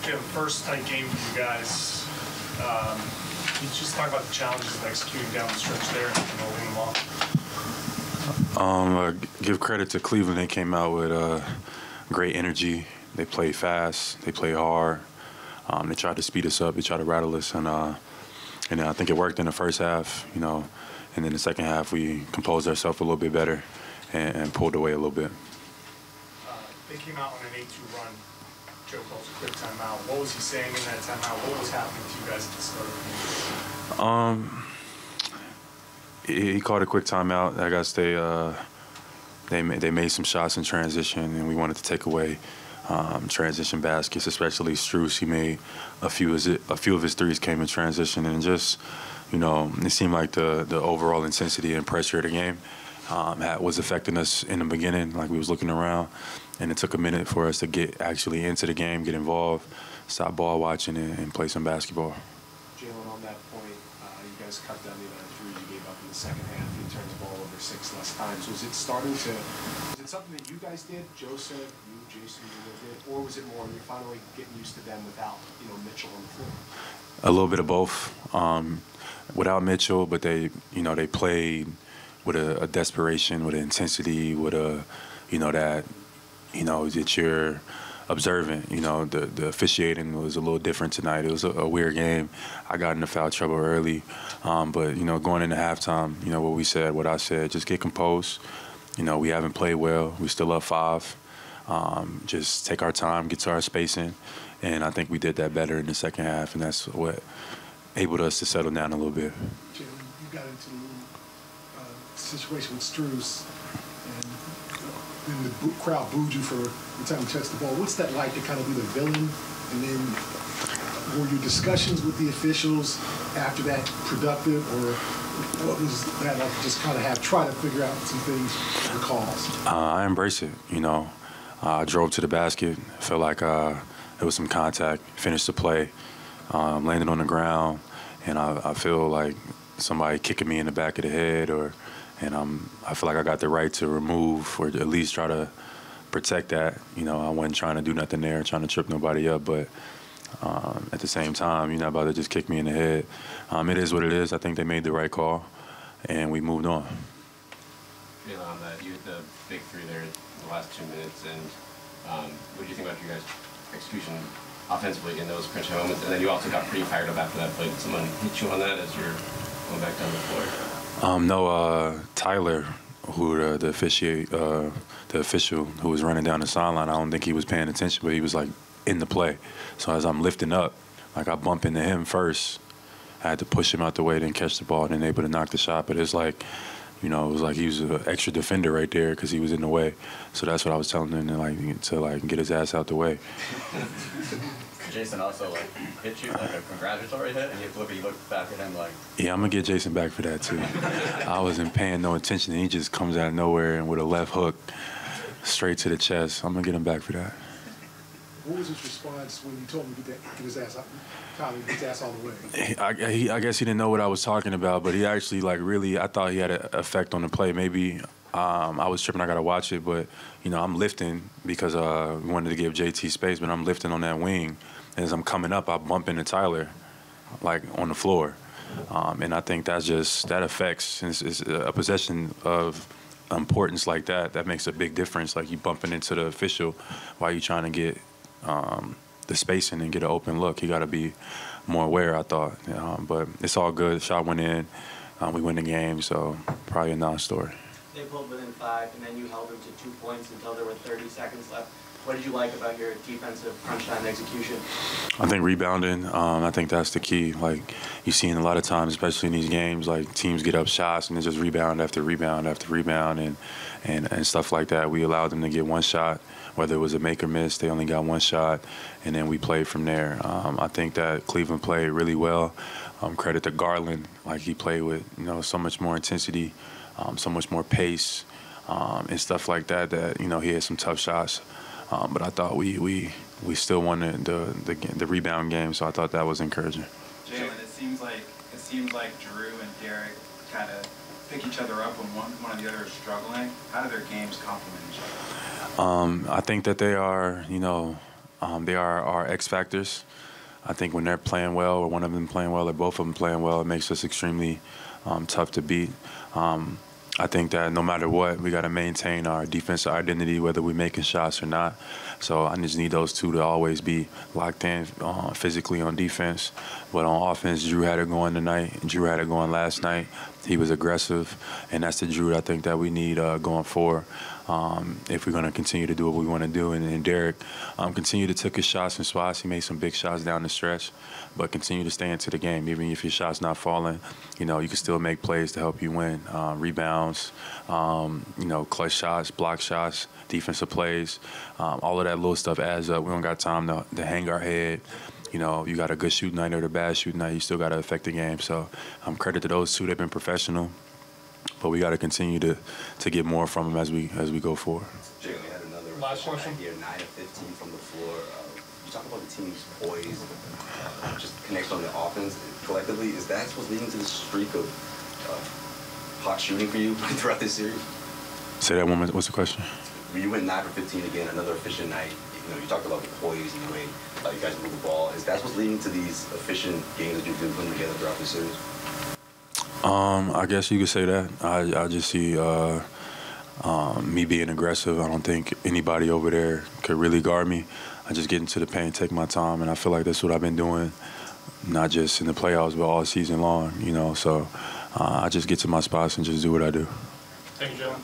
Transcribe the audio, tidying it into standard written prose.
Jaylen, first tight game for you guys. Can you just talk about the challenges of executing down the stretch there and holding them off? Give credit to Cleveland. They came out with great energy. They played fast. They played hard. They tried to speed us up. They tried to rattle us, and I think it worked in the first half. And then the second half we composed ourselves a little bit better and pulled away a little bit. They came out on an 8-2 run. Joe calls a quick timeout. What was he saying in that timeout? What was happening to you guys at the start of the game? He called a quick timeout. I guess they made some shots in transition, and we wanted to take away transition baskets, especially Strus. He made a few of his threes came in transition, and just it seemed like the overall intensity and pressure of the game was affecting us in the beginning. Like we was looking around, and it took a minute for us to get actually into the game, get involved, stop ball watching, and play some basketball. Jaylen, on that point, you guys cut down the amount of threes you gave up in the second half. You turned the ball over 6 less times. Was it something that you guys did? Joe said, you, Jayson, did, or was it more you're finally getting used to them without Mitchell on the floor? A little bit of both. Without Mitchell, but they played with a desperation, with an intensity, with that you're observant. The officiating was a little different tonight. It was a weird game. I got into foul trouble early, but going into halftime, what I said, just get composed. We haven't played well. We still up 5. Just take our time, get to our spacing, and I think we did that better in the second half, and that's what enabled us to settle down a little bit. Jaylen, you got into a situation with Strus, and then the crowd booed you for the time you touched the ball. What's that like to kind of be the villain? And then were your discussions with the officials after that productive, or what was that like? Just kind of try to figure out some things, the calls. I embrace it. I drove to the basket. Felt like there was some contact. Finished the play. Landed on the ground, and I feel like somebody kicking me in the back of the head, I feel like I got the right to remove or at least try to protect that. I wasn't trying to do nothing there, trying to trip nobody up, but at the same time, you're not about to just kick me in the head. It is what it is. I think they made the right call, and we moved on. On that, you had the big 3 there in the last 2 minutes, and what do you think about your guys' execution offensively in those crunch moments? And then you also got pretty fired up after that play. Did someone hit you on that as you're going back down the floor? No, Tyler, who the official who was running down the sideline, I don't think he was paying attention, but he was like in the play. So as I'm lifting up, like I bump into him first. I had to push him out the way, then catch the ball, then able to knock the shot. But it's like, it was like he was an extra defender right there because he was in the way. So that's what I was telling him to get his ass out the way. Jayson also hit you like a congratulatory hit, and you look back at him like. Yeah, I'm gonna get Jayson back for that too. I wasn't paying no attention, and he just comes out of nowhere and with a left hook straight to the chest. I'm gonna get him back for that. What was his response when you told him to get his ass out? Get his ass all the way. I guess he didn't know what I was talking about, but he actually really. I thought he had an effect on the play. Maybe I was tripping. I gotta watch it, but I'm lifting because we wanted to give JT space, but I'm lifting on that wing. As I'm coming up, I bump into Tyler, like on the floor, and I think that affects. It's a possession of importance like that. That makes a big difference. Like you bumping into the official while you trying to get the spacing and get an open look. You got to be more aware, I thought. But it's all good. The shot went in. We win the game, so probably a non-story. They pulled within 5, and then you held them to 2 points until there were 30 seconds left. What did you like about your defensive crunch time execution? I think rebounding. I think that's the key. Like you see in a lot of times, especially in these games, like teams get up shots and they just rebound after rebound after rebound and stuff like that. We allowed them to get one shot, whether it was a make or miss. They only got one shot, and then we played from there. I think that Cleveland played really well. Credit to Garland. Like he played with so much more intensity, so much more pace, and stuff like that. That he had some tough shots. But I thought we still won the rebound game, so I thought that was encouraging. Jaylen, it seems like Drew and Derek kind of pick each other up when one or the other is struggling. How do their games complement each other? I think that they are, They are our X factors. I think when they're playing well, or one of them playing well, or both of them playing well, it makes us extremely tough to beat. I think that no matter what, we got to maintain our defensive identity, whether we're making shots or not. So I just need those two to always be locked in physically on defense. But on offense, Drew had it going tonight. Drew had it going last night. He was aggressive, and that's the Drew I think that we need going forward if we're going to continue to do what we want to do. And Derek continued to take his shots and spots. He made some big shots down the stretch, but continue to stay into the game. Even if your shot's not falling, you can still make plays to help you win. Rebounds, clutch shots, block shots, defensive plays, all of that little stuff adds up. We don't got time to hang our head. You got a good shooting night or a bad shooting night, you still got to affect the game. So credit to those two. They've been professional, but we got to continue to get more from them as we go forward. Jaylen, we had another last question here, 9 of 15 from the floor. You talk about the team's poise, just connection on the offense collectively. Is that what's leading to this streak of hot shooting for you throughout this series? Say that one more. What's the question? When you went 9 for 15 again, another efficient night. You talked about the poise and the way you guys move the ball. Is that what's leading to these efficient games that you've been putting together throughout this series? I guess you could say that. I just see me being aggressive. I don't think anybody over there could really guard me. I just get into the paint, take my time, and I feel like that's what I've been doing, not just in the playoffs, but all season long, So I just get to my spots and just do what I do. Thank you, Jaylen.